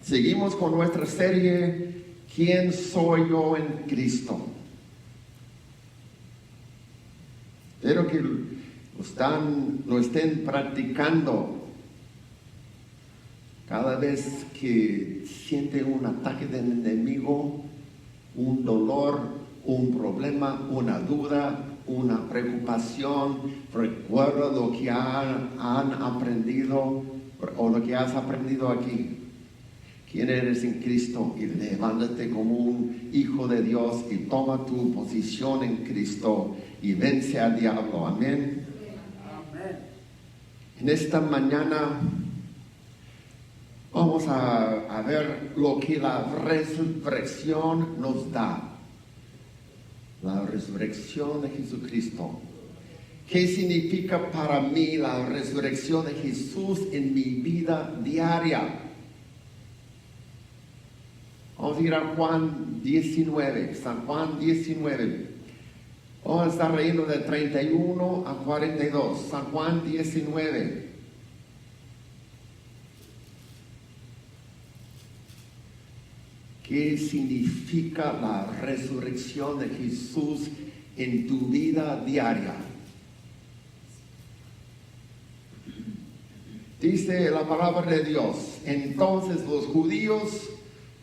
Seguimos con nuestra serie ¿Quién soy yo en Cristo? Espero que lo estén practicando cada vez que sienten un ataque del enemigo, un dolor, un problema, una duda, una preocupación. Recuerda lo que han aprendido o lo que has aprendido aquí. ¿Quién eres en Cristo? Y levántate como un hijo de Dios y toma tu posición en Cristo y vence al diablo. Amén. Amén. En esta mañana vamos a ver lo que la resurrección nos da. La resurrección de Jesucristo. ¿Qué significa para mí la resurrección de Jesús en mi vida diaria? Vamos a ir a Juan 19, San Juan 19. Vamos a estar leyendo de 31 a 42. San Juan 19. ¿Qué significa la resurrección de Jesús en tu vida diaria? Dice la palabra de Dios: entonces los judíos,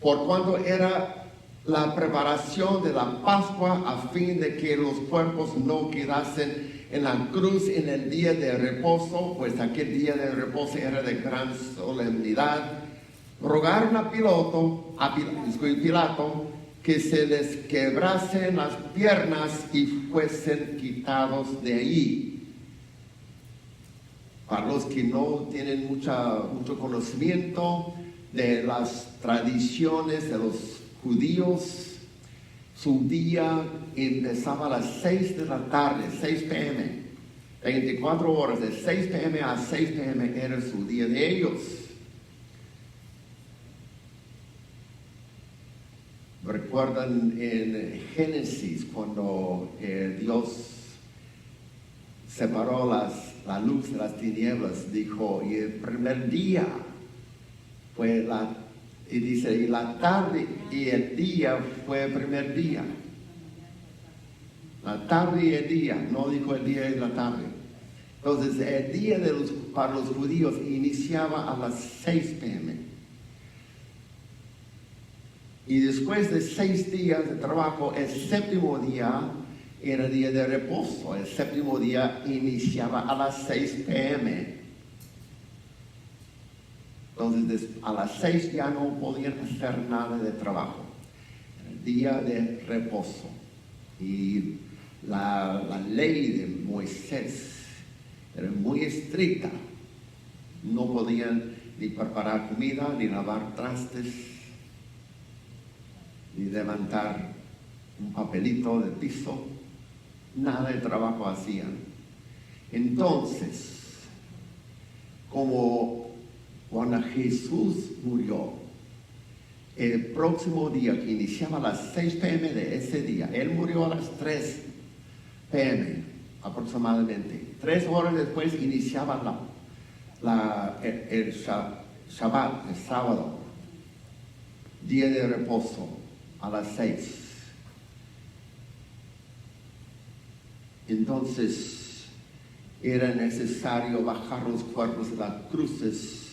por cuanto era la preparación de la Pascua, a fin de que los cuerpos no quedasen en la cruz en el día de reposo, pues aquel día de reposo era de gran solemnidad, rogaron a Pilato que se les quebrasen las piernas y fuesen quitados de allí. Para los que no tienen mucho conocimiento de las tradiciones de los judíos, su día empezaba a las 6 de la tarde, 6 p.m. 24 horas, de 6 p.m. a 6 p.m. era su día de ellos. Recuerdan en Génesis cuando Dios separó la luz de las tinieblas, dijo, y el primer día fue y la tarde y el día fue el primer día. La tarde y el día, no dijo el día y la tarde. Entonces el día para los judíos iniciaba a las 6 p.m. Y después de 6 días de trabajo, el séptimo día era día de reposo. El séptimo día iniciaba a las 6 p.m. Entonces, a las 6 ya no podían hacer nada de trabajo. Era el día de reposo. Y la ley de Moisés era muy estricta. No podían ni preparar comida, ni lavar trastes, ni levantar un papelito del piso. Nada de trabajo hacían. Entonces, como cuando Jesús murió, el próximo día que iniciaba a las 6 p.m. de ese día, Él murió a las 3 p.m. aproximadamente. 3 horas después iniciaba el Shabbat, el sábado, día de reposo, a las 6. Entonces, era necesario bajar los cuerpos de las cruces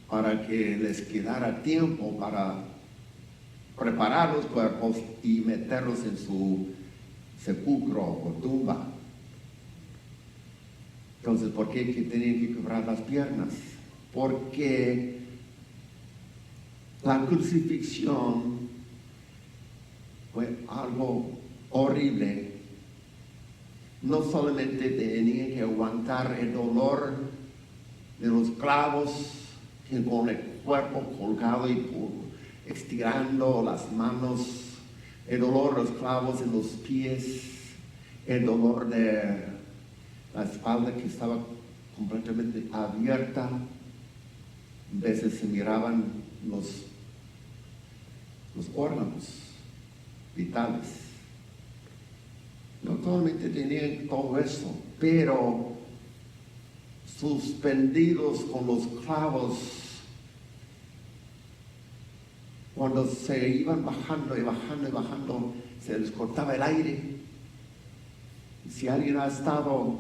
para que les quedara tiempo para preparar los cuerpos y meterlos en su sepulcro o tumba. Entonces, ¿por qué tenían que quebrar las piernas? Porque la crucifixión fue algo horrible. No solamente tenían que aguantar el dolor de los clavos, con el cuerpo colgado y estirando las manos, el dolor de los clavos en los pies, el dolor de la espalda que estaba completamente abierta. A veces se miraban los órganos vitales. No solamente tenían todo eso, pero suspendidos con los clavos cuando se iban bajando y bajando y bajando, se les cortaba el aire. Si alguien ha estado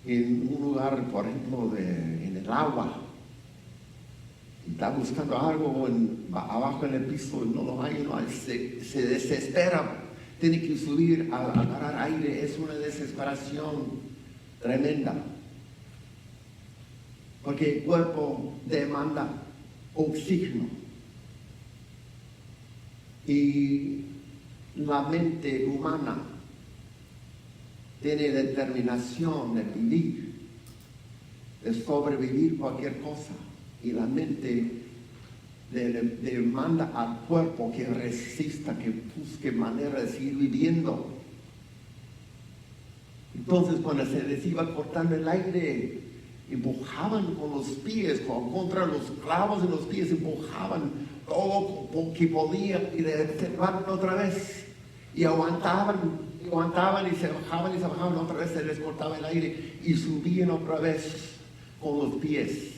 en un lugar, por ejemplo, en el agua, y está buscando algo abajo en el piso y no lo hay, se desespera, tiene que subir a agarrar aire. Es una desesperación tremenda, porque el cuerpo demanda oxígeno y la mente humana tiene determinación de vivir, de sobrevivir cualquier cosa, y la mente demanda al cuerpo que resista, que busque manera de seguir viviendo. Entonces, cuando se les iba cortando el aire, empujaban con los pies, contra los clavos de los pies, empujaban todo lo que podían y se bajaban otra vez. Y aguantaban y se bajaban otra vez, se les cortaba el aire y subían otra vez con los pies.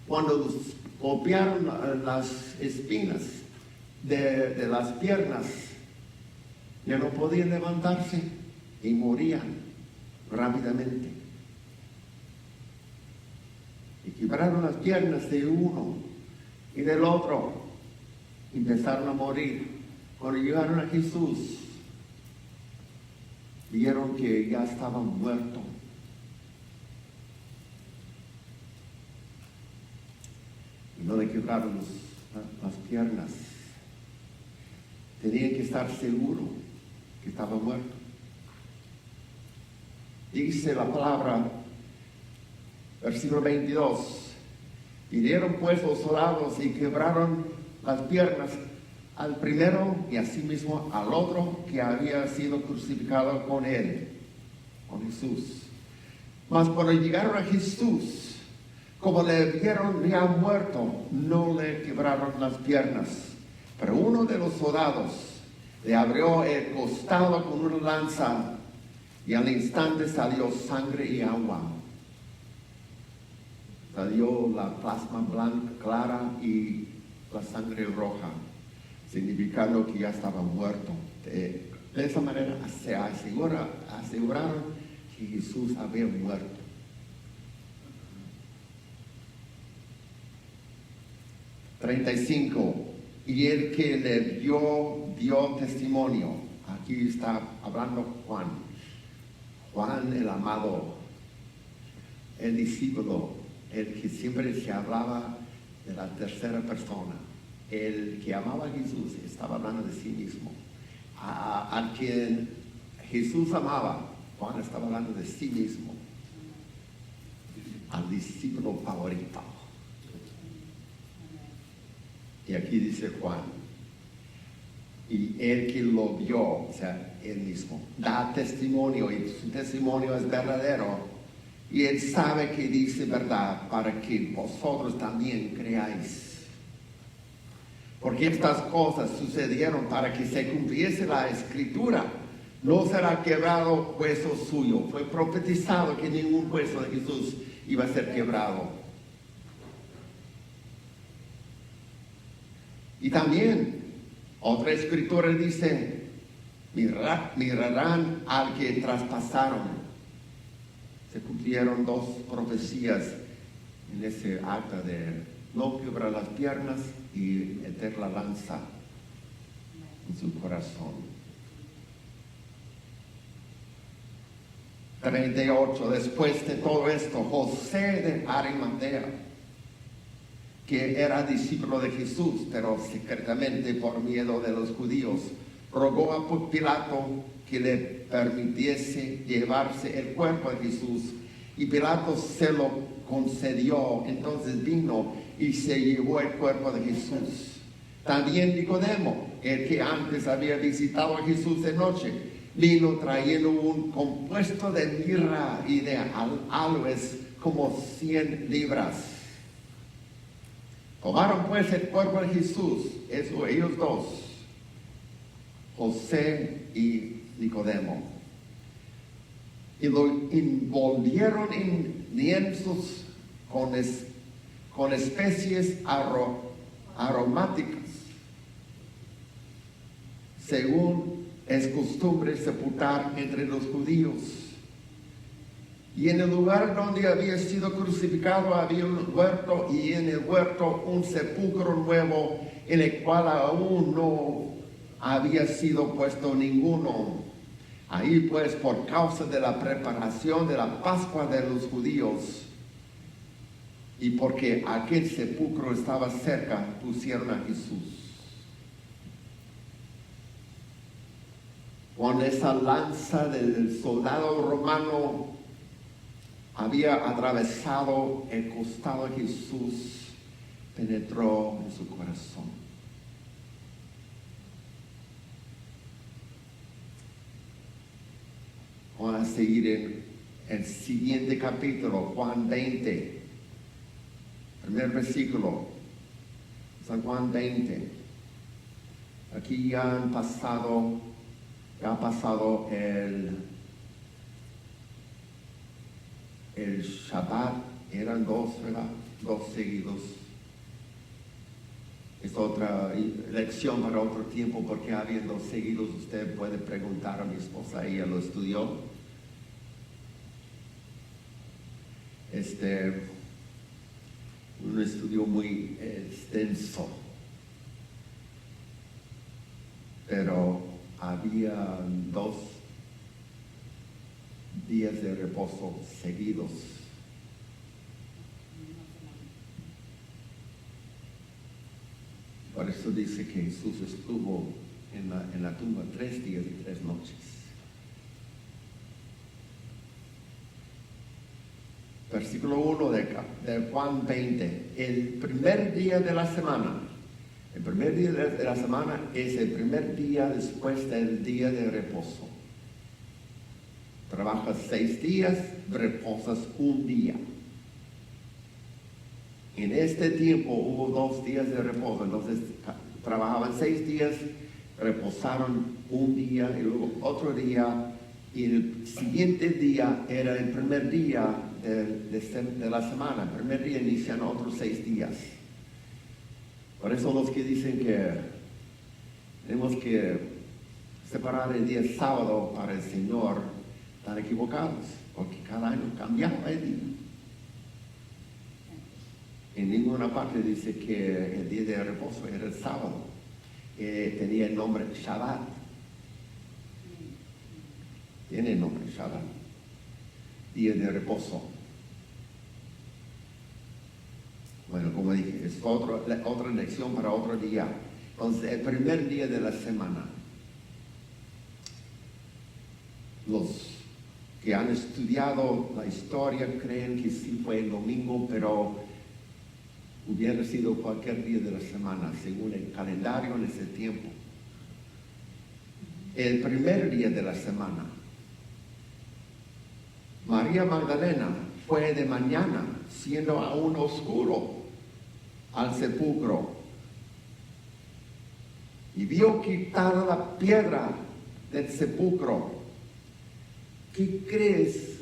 Cuando los golpearon las espinas de las piernas, ya no podían levantarse y morían rápidamente. Y quebraron las piernas de uno y del otro, empezaron a morir. Cuando llegaron a Jesús, vieron que ya estaba muerto. Y no le quebraron las piernas. Tenían que estar seguros que estaba muerto. Dice la palabra, versículo 22, hirieron pues los soldados y quebraron las piernas al primero y asimismo al otro que había sido crucificado con él, con Jesús. Mas cuando llegaron a Jesús, como le vieron ya muerto, no le quebraron las piernas. Pero uno de los soldados le abrió el costado con una lanza y al instante salió sangre y agua. Salió la plasma blanca clara y la sangre roja, significando que ya estaba muerto. De esa manera se aseguraron que Jesús había muerto. Y el que le dio testimonio. Aquí está hablando Juan el amado, el discípulo, el que siempre se hablaba de la tercera persona. El que amaba a Jesús estaba hablando de sí mismo. A quien Jesús amaba, Juan estaba hablando de sí mismo. Al discípulo favorito. Y aquí dice Juan, y el que lo vio, o sea, él mismo, da testimonio, y su testimonio es verdadero, y él sabe que dice verdad, para que vosotros también creáis. Porque estas cosas sucedieron para que se cumpliese la Escritura. No será quebrado hueso suyo. Fue profetizado que ningún hueso de Jesús iba a ser quebrado. Y también, otra escritura dice, mirarán al que traspasaron. Se cumplieron dos profecías en ese acta de no quebrar las piernas y meter la lanza en su corazón. 38. Después de todo esto, José de Arimatea, que era discípulo de Jesús, pero secretamente por miedo de los judíos, rogó a Pilato que le permitiese llevarse el cuerpo de Jesús, y Pilato se lo concedió. Entonces vino y se llevó el cuerpo de Jesús. También Nicodemo, el que antes había visitado a Jesús de noche, vino trayendo un compuesto de mirra y de aloes, como 100 libras. Tomaron pues el cuerpo de Jesús, ellos dos, José y Nicodemo, y lo envolvieron en lienzos con especies aromáticas, según es costumbre sepultar entre los judíos. Y en el lugar donde había sido crucificado había un huerto, y en el huerto un sepulcro nuevo, en el cual aún no había sido puesto ninguno. Ahí pues, por causa de la preparación de la Pascua de los judíos, y porque aquel sepulcro estaba cerca, pusieron a Jesús. Cuando esa lanza del soldado romano había atravesado el costado de Jesús, penetró en su corazón. Vamos a seguir en el siguiente capítulo, Juan 20, primer versículo, San Juan 20. Aquí ya ha pasado el Shabbat, eran dos, ¿verdad? Dos seguidos. Es otra lección para otro tiempo, porque habiendo dos seguidos, usted puede preguntar a mi esposa, ella lo estudió. Un estudio muy extenso, pero había 2 días de reposo seguidos. Por eso dice que Jesús estuvo en la tumba 3 días y 3 noches. Versículo 1 de Juan 20. El primer día de la semana. El primer día de la semana es el primer día después del día de reposo. Trabajas 6 días, reposas 1 día. En este tiempo hubo 2 días de reposo, entonces trabajaban 6 días, reposaron 1 día y luego otro día, y el siguiente día era el primer día de la semana. El primer día inician otros 6 días. Por eso los que dicen que tenemos que separar el día sábado para el Señor están equivocados, porque cada año cambiaba el día. En ninguna parte dice que el día de reposo era el sábado, tenía el nombre Shabbat. Tiene el nombre Shabbat, día de reposo. Bueno, como dije, es otra lección para otro día. Entonces, el primer día de la semana. Los que han estudiado la historia creen que sí fue el domingo, pero hubiera sido cualquier día de la semana, según el calendario en ese tiempo. El primer día de la semana, María Magdalena fue de mañana, siendo aún oscuro, al sepulcro y vio quitada la piedra del sepulcro. ¿Qué crees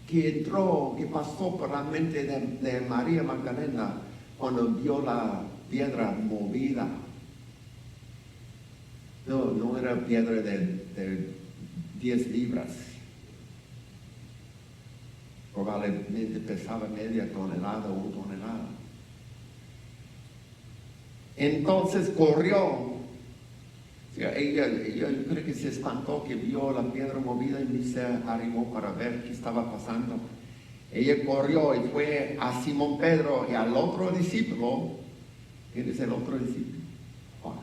que entró, que pasó por la mente de María Magdalena cuando vio la piedra movida? No era piedra de 10 libras. Probablemente pesaba media tonelada o 1 tonelada. Entonces corrió. Ella creo que se espantó que vio la piedra movida y ni se arrimó para ver qué estaba pasando. Ella corrió y fue a Simón Pedro y al otro discípulo. ¿Quién es el otro discípulo? Juan.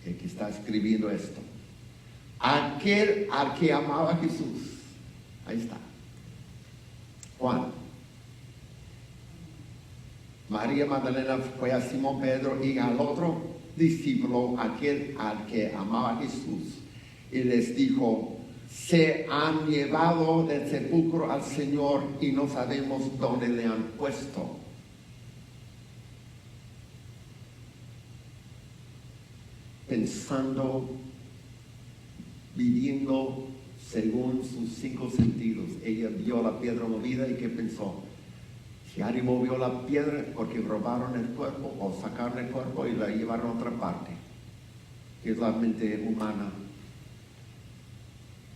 El que está escribiendo esto. Aquel al que amaba a Jesús. Ahí está. Juan. María Magdalena fue a Simón Pedro y al otro discípulo, aquel al que amaba a Jesús, y les dijo: se han llevado del sepulcro al Señor y no sabemos dónde le han puesto. Pensando, viviendo según sus 5 sentidos, ella vio la piedra movida y ¿qué pensó? Ya removió la piedra porque robaron el cuerpo o sacaron el cuerpo y la llevaron a otra parte. Que es la mente humana.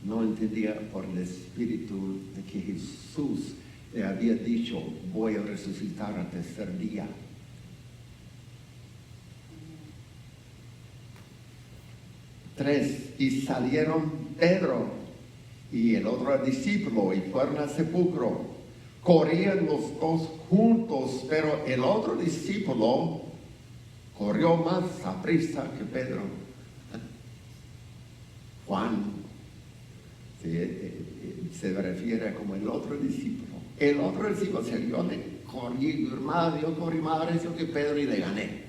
No entendía por el Espíritu de que Jesús le había dicho, voy a resucitar al tercer día. Tres, y salieron Pedro y el otro discípulo y fueron al sepulcro. Corrían los dos juntos, pero el otro discípulo corrió más aprisa que Pedro. Juan se refiere como el otro discípulo. El otro discípulo se yo corrí más recio que Pedro y le gané.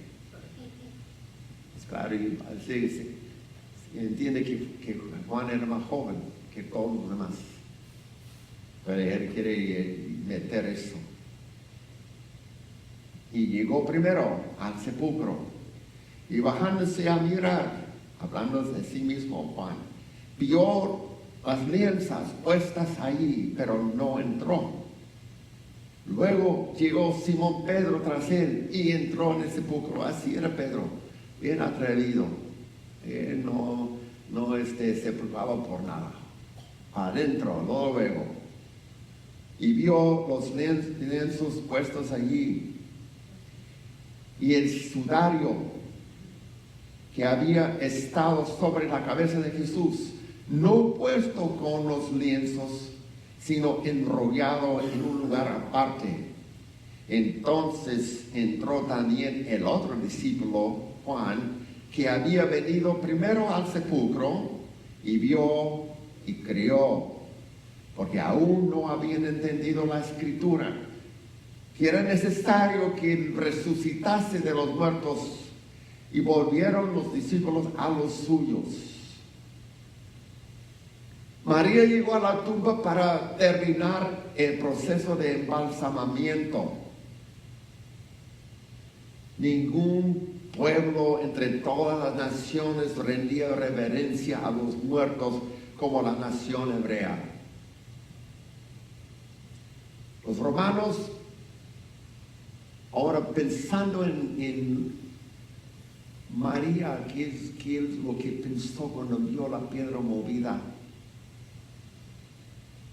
Es claro, y así se entiende que Juan era más joven que todos los demás. Pero él quiere meter eso. Y llegó primero al sepulcro. Y bajándose a mirar, hablando de sí mismo Juan, vio las lienzas puestas allí, pero no entró. Luego llegó Simón Pedro tras él y entró en el sepulcro. Así era Pedro, bien atrevido. Él no se preocupaba por nada. Adentro, luego. Y vio los lienzos puestos allí. Y el sudario que había estado sobre la cabeza de Jesús, no puesto con los lienzos, sino enrollado en un lugar aparte. Entonces entró también el otro discípulo, Juan, que había venido primero al sepulcro, y vio y creyó, porque aún no habían entendido la escritura, que era necesario que resucitase de los muertos, y volvieron los discípulos a los suyos. María llegó a la tumba para terminar el proceso de embalsamamiento. Ningún pueblo entre todas las naciones rendía reverencia a los muertos como la nación hebrea. Los romanos, ahora pensando en María, ¿qué es lo que pensó cuando vio la piedra movida?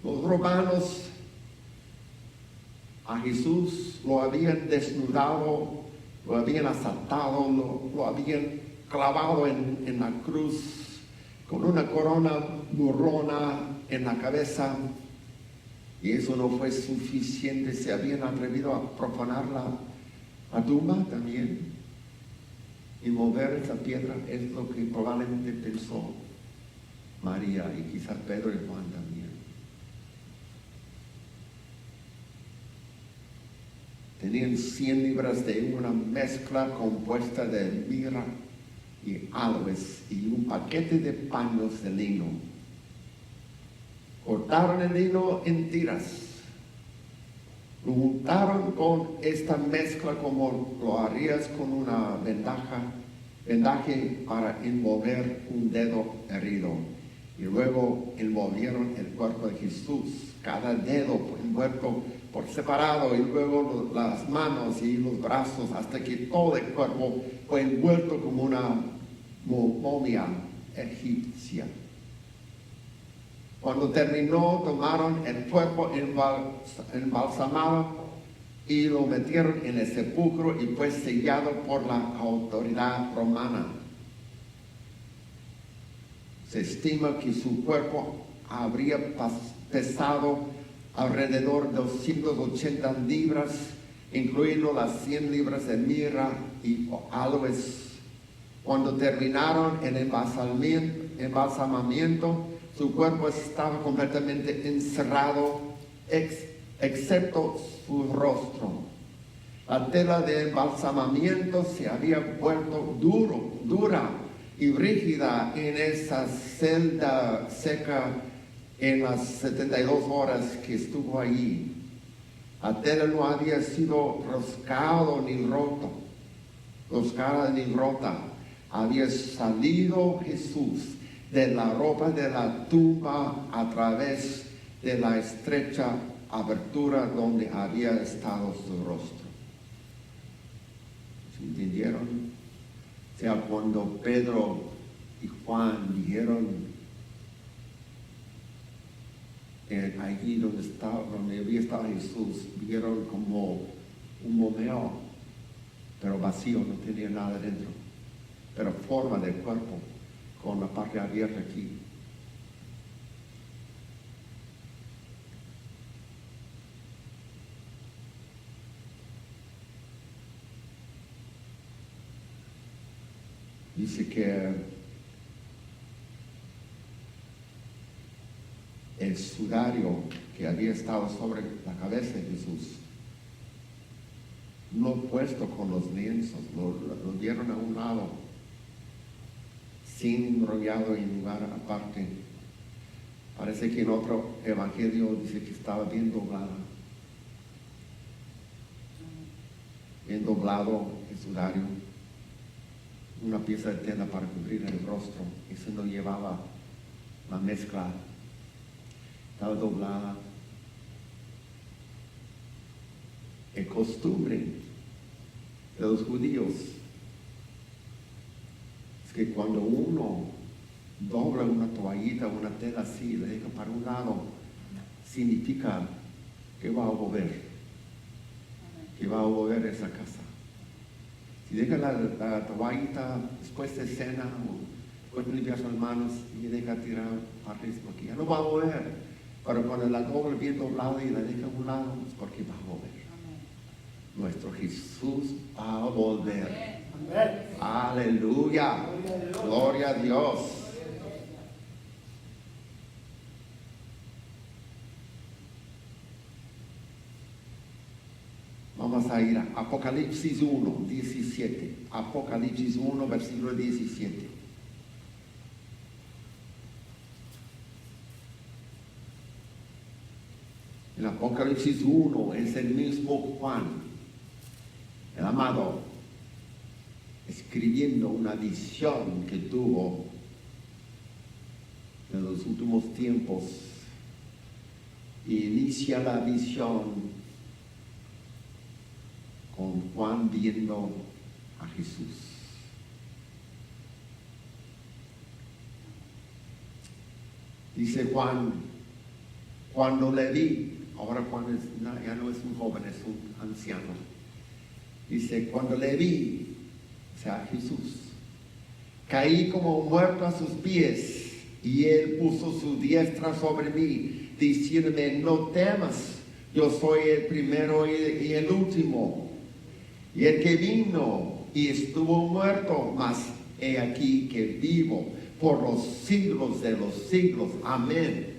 Los romanos a Jesús lo habían desnudado, lo habían asaltado, lo habían clavado en la cruz con una corona burlona en la cabeza. Y eso no fue suficiente, se habían atrevido a profanar la tumba también y mover esa piedra. Es lo que probablemente pensó María y quizás Pedro y Juan también. Tenían 100 libras de una mezcla compuesta de mirra y aloes y un paquete de paños de lino. Cortaron el lino en tiras, lo juntaron con esta mezcla como lo harías con una vendaje para envolver un dedo herido. Y luego envolvieron el cuerpo de Jesús, cada dedo envuelto por separado, y luego las manos y los brazos, hasta que todo el cuerpo fue envuelto como una momia egipcia. Cuando terminó, tomaron el cuerpo embalsamado y lo metieron en el sepulcro y fue sellado por la autoridad romana. Se estima que su cuerpo habría pesado alrededor de 280 libras, incluyendo las 100 libras de mirra y aloes. Cuando terminaron el embalsamamiento, su cuerpo estaba completamente encerrado, excepto su rostro. La tela de embalsamamiento se había vuelto dura y rígida en esa celda seca en las 72 horas que estuvo allí. La tela no había sido roscada ni rota. Había salido Jesús de la ropa de la tumba a través de la estrecha abertura donde había estado su rostro. ¿Se entendieron? O sea, cuando Pedro y Juan dijeron, allí donde había estado Jesús, vieron como un momento, pero vacío, no tenía nada dentro, pero forma del cuerpo, con la parte abierta aquí. Dice que el sudario que había estado sobre la cabeza de Jesús, no puesto con los lienzos, lo dieron a un lado, sin enrollado en lugar aparte. Parece que en otro evangelio dice que estaba bien doblado el sudario, una pieza de tela para cubrir el rostro. Eso no llevaba la mezcla, estaba doblada. El costumbre de los judíos es que cuando uno dobla una toallita, una tela así, le deja para un lado, significa que va a volver, esa casa. Si deja la toallita después de cena o después de limpiar sus manos y deja tirar partes porque ya no va a volver. Pero cuando la dobla bien doblada y la deja a un lado, es porque va a volver. Nuestro Jesús va a volver. Amén. Aleluya. Gloria a Dios. Vamos a ir a Apocalipsis 1, 17. Apocalipsis 1, versículo 17. En Apocalipsis 1 es el mismo Juan, el amado, escribiendo una visión que tuvo en los últimos tiempos. Y inicia la visión con Juan viendo a Jesús. Dice Juan, cuando le vi, ahora Juan ya no es un joven, es un anciano. Dice, cuando le vi, o sea, Jesús, caí como muerto a sus pies, y él puso su diestra sobre mí, diciéndome, no temas, yo soy el primero y el último, y el que vino y estuvo muerto, mas he aquí que vivo por los siglos de los siglos. Amén.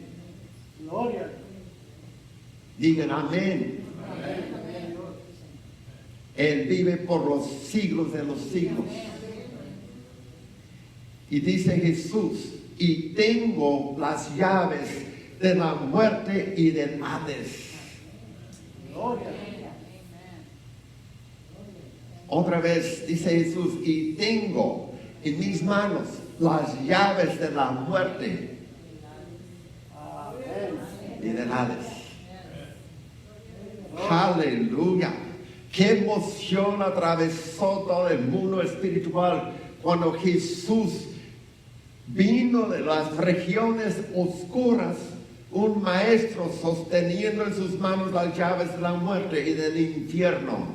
Gloria. Digan amén. Él vive por los siglos de los siglos. Y dice Jesús, y tengo las llaves de la muerte y del Hades. Gloria. Otra vez dice Jesús, y tengo en mis manos las llaves de la muerte y del Hades. Aleluya. Qué emoción atravesó todo el mundo espiritual cuando Jesús vino de las regiones oscuras, un maestro sosteniendo en sus manos las llaves de la muerte y del infierno.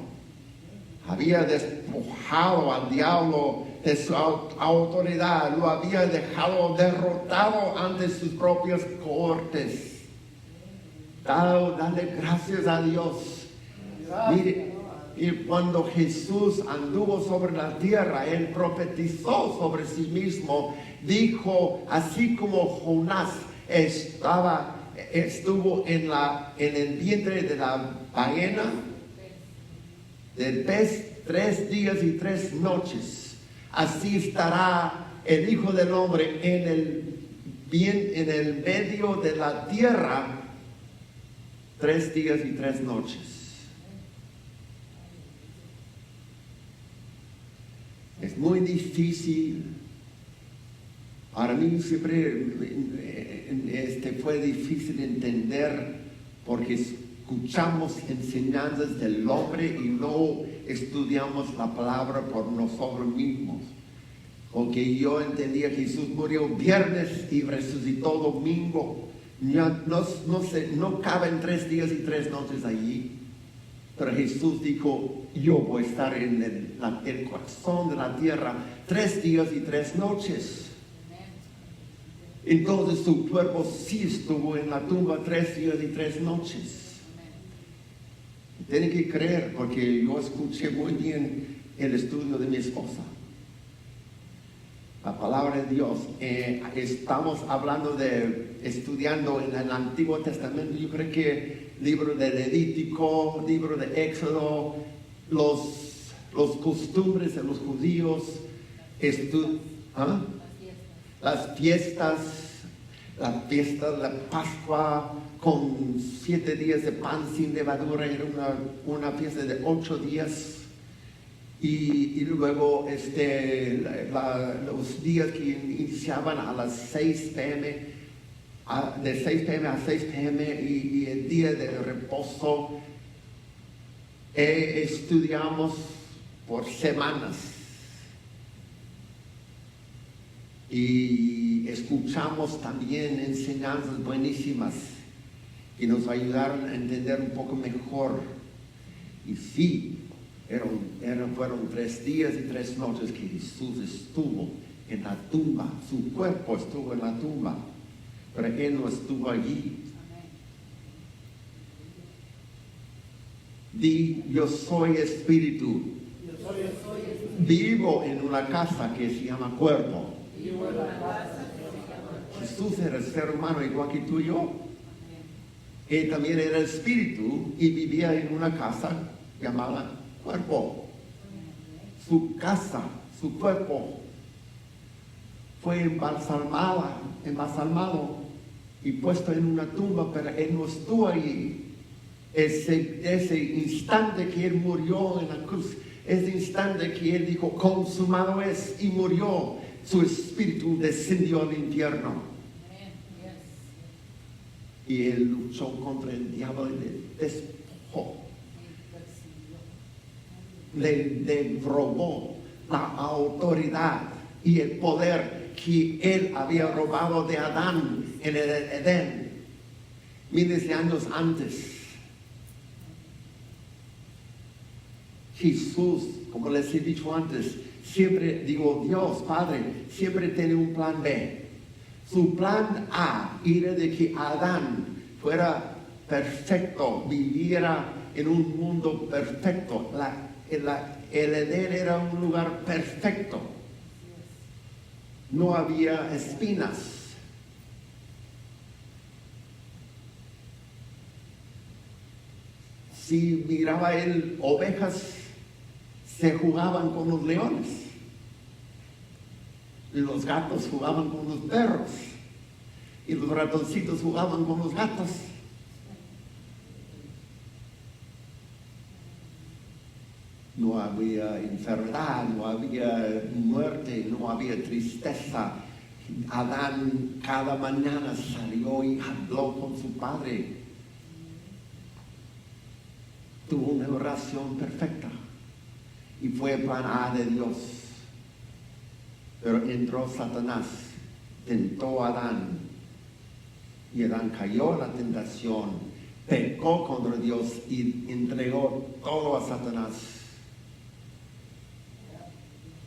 Había despojado al diablo de su autoridad, lo había dejado derrotado ante sus propias cortes. Dale gracias a Dios. Mire, y cuando Jesús anduvo sobre la tierra, él profetizó sobre sí mismo, dijo, así como Jonás estuvo en el vientre de la ballena, del pez 3 días y 3 noches, así estará el Hijo del Hombre en el medio de la tierra 3 días y 3 noches. Es muy difícil. Para mí siempre fue difícil entender porque escuchamos enseñanzas del hombre y no estudiamos la palabra por nosotros mismos. Porque yo entendía que Jesús murió viernes y resucitó domingo. No caben 3 días y 3 noches allí. Pero Jesús dijo, yo voy a estar en el corazón de la tierra 3 días y 3 noches. Entonces su cuerpo sí estuvo en la tumba 3 días y 3 noches. Tienen que creer, porque yo escuché muy bien el estudio de mi esposa. La palabra de Dios. Estamos hablando estudiando en el Antiguo Testamento. Yo creo que libro de Levítico, libro de Éxodo, los costumbres de los judíos, las fiestas, la fiesta de la Pascua con 7 días de pan sin levadura, era una fiesta de 8 días. Y luego los días que iniciaban a las 6 p.m., de 6 p.m. a 6 p.m. y el día de reposo. Estudiamos por semanas y escuchamos también enseñanzas buenísimas que nos ayudaron a entender un poco mejor. Y sí, fueron 3 días y 3 noches que Jesús estuvo en la tumba. Su cuerpo estuvo en la tumba, pero Él no estuvo allí. Di, yo soy espíritu. Vivo en una casa que se llama cuerpo. Jesús era el ser humano igual que tú y yo. Él también era espíritu y vivía en una casa llamada cuerpo. Su casa, su cuerpo fue embalsamado y puesto en una tumba, pero Él no estuvo allí. Ese instante que Él murió en la cruz, ese instante que Él dijo, consumado es, y murió, su espíritu descendió al infierno. Y Él luchó contra el diablo y le despojó. Le robó la autoridad y el poder que Él había robado de Adán en el Edén miles de años antes. Jesús, como les he dicho antes, siempre digo, Dios Padre siempre tiene un plan B. Su plan A era de que Adán fuera perfecto, viviera en un mundo perfecto. El Edén era un lugar perfecto. No había espinas. Si miraba él ovejas, se jugaban con los leones. Y los gatos jugaban con los perros. Y los ratoncitos jugaban con los gatos. No había enfermedad, no había muerte, no había tristeza. Adán cada mañana salió y habló con su padre. Tuvo una oración perfecta. Y fue el plan A de Dios. Pero entró Satanás, tentó a Adán. Y Adán cayó en la tentación, pecó contra Dios y entregó todo a Satanás.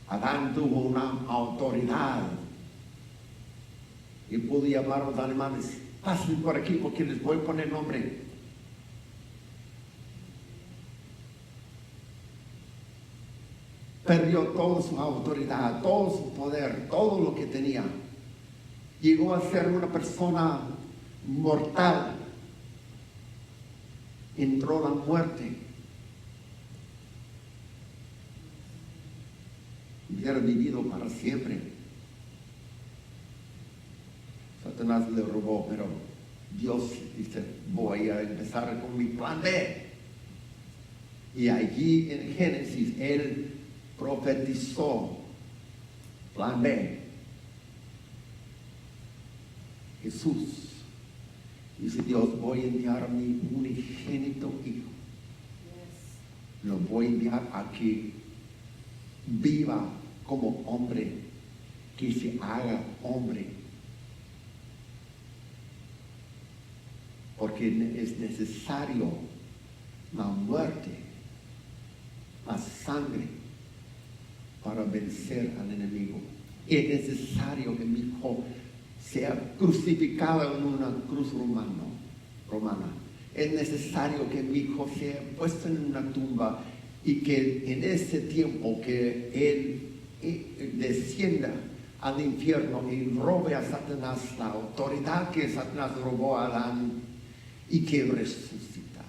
Adán tuvo una autoridad y pudo llamar a los animales, pasen por aquí porque les voy a poner nombre. Perdió toda su autoridad, todo su poder, todo lo que tenía. Llegó a ser una persona mortal. Entró la muerte. Hubiera vivido para siempre. Satanás le robó, pero Dios dice, voy a empezar con mi plan B. Y allí en Génesis, Él profetizó plan B. Jesús. Dice Dios, voy a enviar a mi unigénito Hijo. Lo voy a enviar a que viva como hombre, que se haga hombre. Porque es necesario la muerte, la sangre, para vencer al enemigo. Es necesario que mi Hijo sea crucificado en una cruz romana. Es necesario que mi Hijo sea puesto en una tumba y que en ese tiempo que Él descienda al infierno y robe a Satanás la autoridad que Satanás robó a Adán y que resucitara.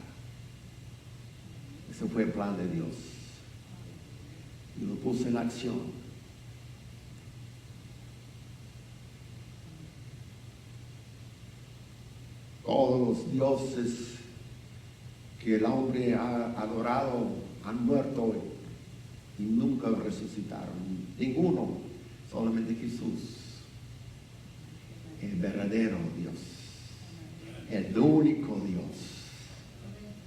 Ese fue el plan de Dios. Y lo puso en acción. Todos los dioses que el hombre ha adorado han muerto y nunca resucitaron. Ninguno, solamente Jesús, el verdadero Dios, el único Dios.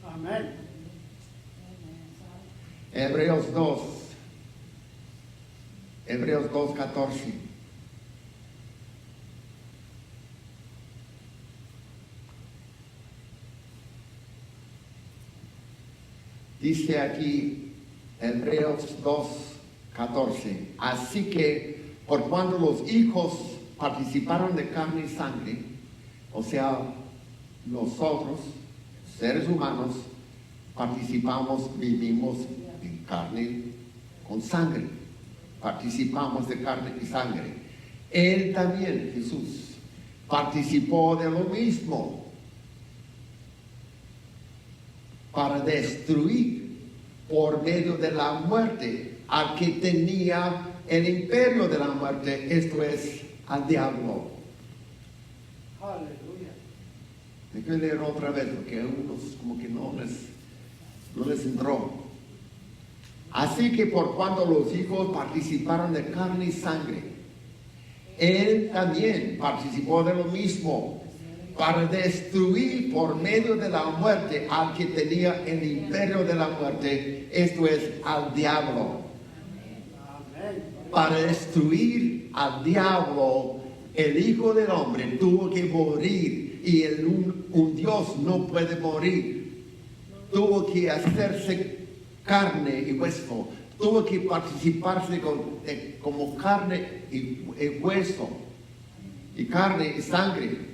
Amén. Hebreos 2:14. Dice aquí, Hebreos 2:14, así que por cuanto los hijos participaron de carne y sangre, o sea, nosotros, seres humanos, participamos, vivimos en carne con sangre, participamos de carne y sangre. Él también, Jesús, participó de lo mismo, para destruir por medio de la muerte al que tenía el imperio de la muerte, esto es, al diablo. Aleluya. Hay que leer otra vez porque a unos como que no les entró. Así que por cuanto los hijos participaron de carne y sangre, Él también participó de lo mismo, para destruir por medio de la muerte al que tenía el imperio de la muerte, esto es, al diablo. Amén. Para destruir al diablo, el Hijo del Hombre tuvo que morir, y un Dios no puede morir. Tuvo que hacerse carne y hueso, tuvo que participarse como carne y hueso, y carne y sangre,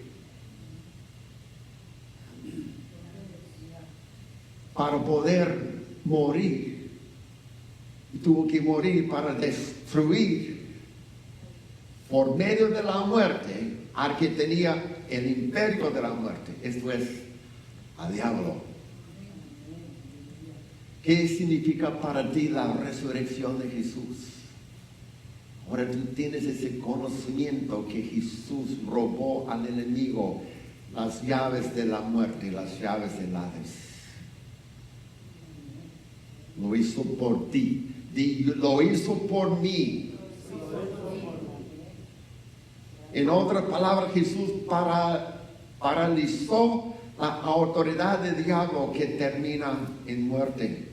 para poder morir. Y tuvo que morir para destruir por medio de la muerte al que tenía el imperio de la muerte, esto es, al diablo. ¿Qué significa para ti la resurrección de Jesús? Ahora tú tienes ese conocimiento que Jesús robó al enemigo las llaves de la muerte y las llaves del Hades. Lo hizo por ti. Lo hizo por mí. En otras palabras, Jesús paralizó la autoridad del diablo que termina en muerte.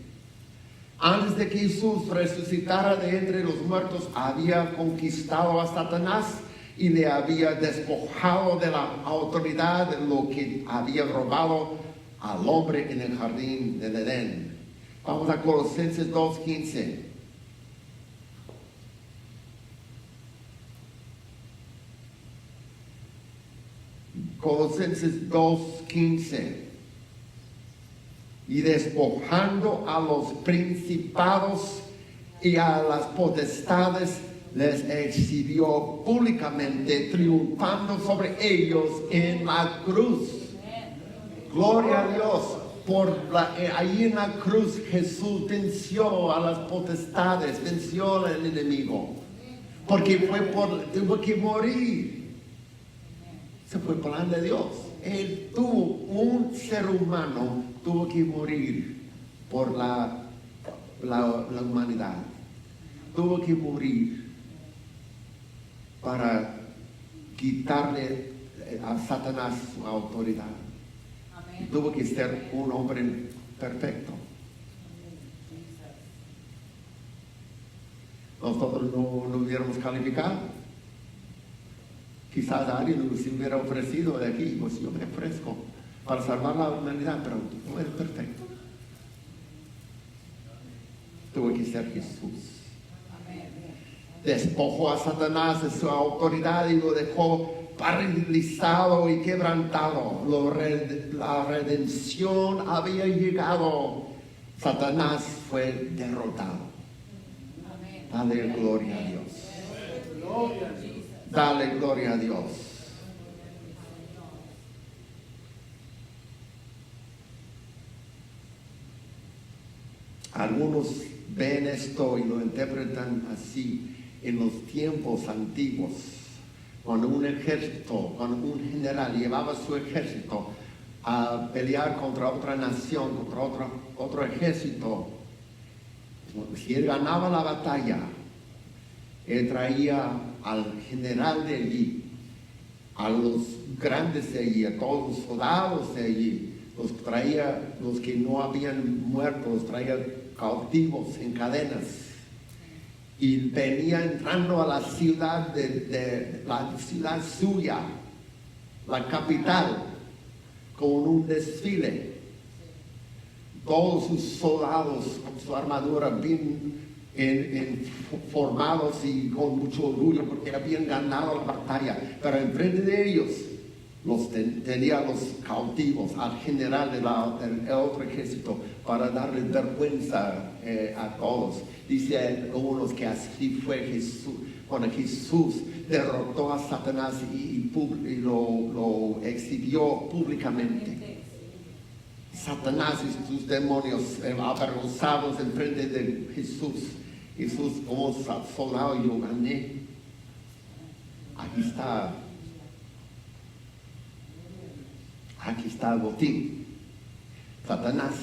Antes de que Jesús resucitara de entre los muertos, había conquistado a Satanás y le había despojado de la autoridad de lo que había robado al hombre en el jardín del Edén. Vamos a Colosenses 2:15. Colosenses 2:15. Y despojando a los principados y a las potestades, les exhibió públicamente, triunfando sobre ellos en la cruz. Gloria a Dios. Ahí en la cruz Jesús venció a las potestades, venció al enemigo, porque tuvo que morir. Ese fue el plan de Dios. Un ser humano tuvo que morir por la humanidad. Tuvo que morir para quitarle a Satanás su autoridad. Y tuvo que ser un hombre perfecto. Nosotros no hubiéramos calificado. Quizás alguien nos hubiera ofrecido de aquí, pues yo me ofrezco para salvar la humanidad, pero no es perfecto. Tuvo que ser Jesús. Despojó a Satanás de su autoridad y lo dejó paralizado y quebrantado. La redención había llegado. Satanás fue derrotado. Dale gloria a Dios. Dale gloria a Dios. Algunos ven esto y lo interpretan así. En los tiempos antiguos, cuando un ejército, cuando un general llevaba su ejército a pelear contra otra nación, contra otro ejército, si él ganaba la batalla, él traía al general de allí, a los grandes de allí, a todos los soldados de allí, los que no habían muerto, los traía cautivos en cadenas. Y venía entrando a la ciudad la ciudad suya, la capital, con un desfile. Todos sus soldados con su armadura bien formados y con mucho orgullo porque habían ganado la batalla. Pero enfrente de ellos tenía los cautivos, al general del otro ejército, para darle vergüenza a todos. Dice unos que así fue Jesús, cuando Jesús derrotó a Satanás y lo exhibió públicamente. Satanás y sus demonios avergonzados en frente de Jesús. Jesús como soldado, yo gané. Aquí está el botín. Satanás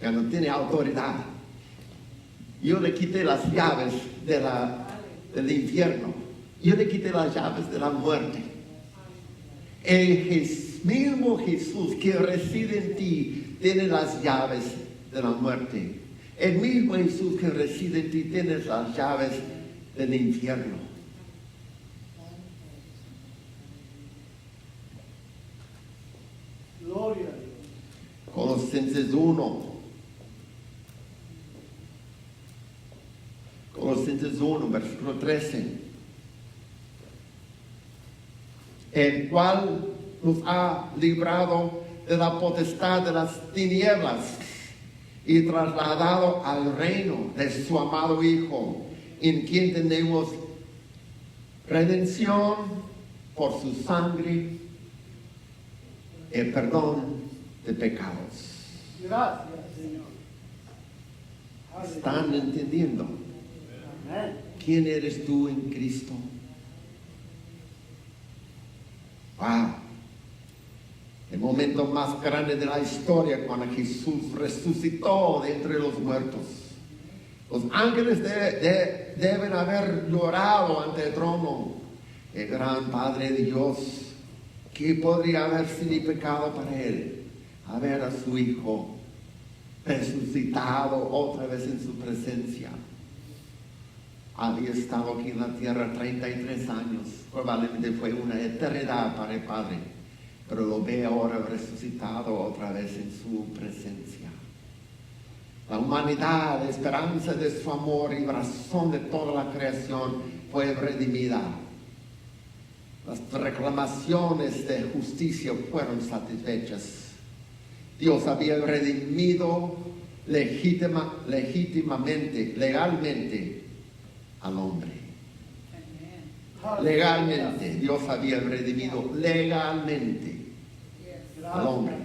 ya no tiene autoridad. Yo le quité las llaves del infierno. Yo le quité las llaves de la muerte. El mismo Jesús que reside en ti tiene las llaves de la muerte. El mismo Jesús que reside en ti tiene las llaves del infierno. Gloria a Dios. Colosenses 1. Colosenses 1, versículo 13. El cual nos ha librado de la potestad de las tinieblas y trasladado al reino de su amado Hijo, en quien tenemos redención por su sangre, el perdón de pecados. Gracias, Señor. ¿Están entendiendo? Amén. ¿Quién eres tú en Cristo? Wow. El momento más grande de la historia, cuando Jesús resucitó de entre los muertos. Los ángeles deben haber llorado ante el trono. El gran Padre de Dios, ¿qué podría haber significado para él? A ver a su Hijo resucitado otra vez en su presencia. Había estado aquí en la tierra 33 años. Probablemente fue una eternidad para el Padre. Pero lo ve ahora resucitado otra vez en su presencia. La humanidad, esperanza de su amor y razón de toda la creación, fue redimida. Las reclamaciones de justicia fueron satisfechas. Dios había redimido legítimamente, legalmente al hombre. Legalmente, Dios había redimido legalmente al hombre.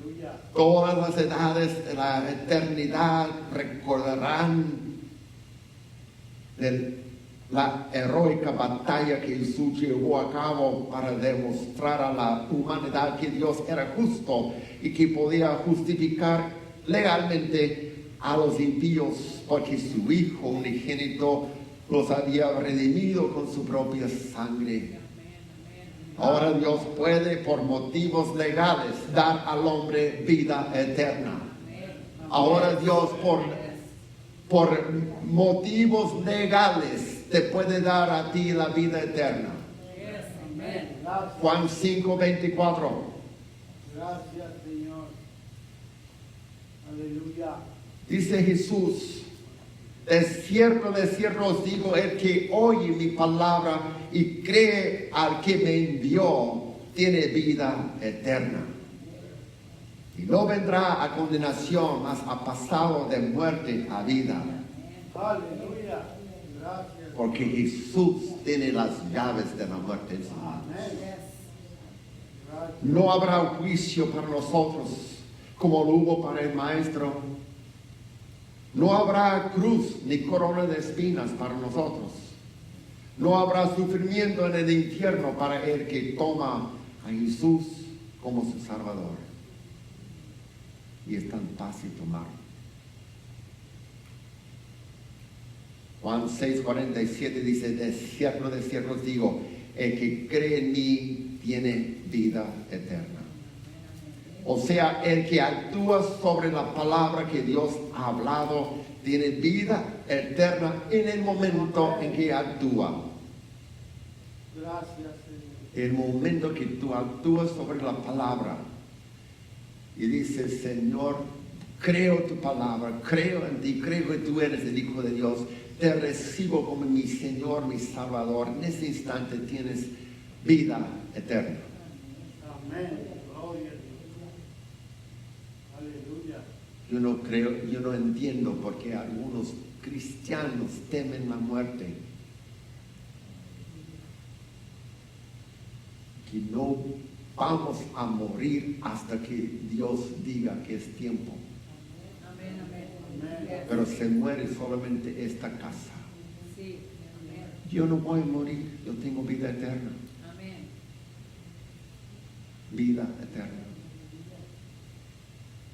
Aleluya. Todas las edades de la eternidad recordarán de la heroica batalla que Jesús llevó a cabo para demostrar a la humanidad que Dios era justo y que podía justificar legalmente a los impíos, porque su Hijo unigénito los había redimido con su propia sangre. Ahora Dios puede, por motivos legales, dar al hombre vida eterna. Ahora Dios, por motivos legales, te puede dar a ti la vida eterna. Amén. Juan 5:24. Gracias, Señor. Aleluya. Dice Jesús: de cierto os digo, el que oye mi palabra y cree al que me envió, tiene vida eterna. Y no vendrá a condenación, mas ha pasado de muerte a vida. Aleluya. Gracias. Porque Jesús tiene las llaves de la muerte en su mano. Amén. Gracias. No habrá juicio para nosotros como lo hubo para el maestro. No habrá cruz ni corona de espinas para nosotros. No habrá sufrimiento en el infierno para el que toma a Jesús como su Salvador. Y está en paz y tomar. Juan 6:47 dice: de cierto os digo, el que cree en mí tiene vida eterna. O sea, el que actúa sobre la palabra que Dios ha hablado tiene vida eterna en el momento en que actúa. Gracias, Señor. El momento que tú actúas sobre la palabra y dices: Señor, creo tu palabra, creo en ti, creo que tú eres el Hijo de Dios, te recibo como mi Señor, mi Salvador. En ese instante tienes vida eterna. Amén. Gloria a Dios. Aleluya. Yo no entiendo por qué algunos cristianos temen la muerte. Que no vamos a morir hasta que Dios diga que es tiempo. Amén, amén. Amén. Pero se muere solamente esta casa. Sí, amén. Yo no voy a morir, yo tengo vida eterna. Amén. Vida eterna.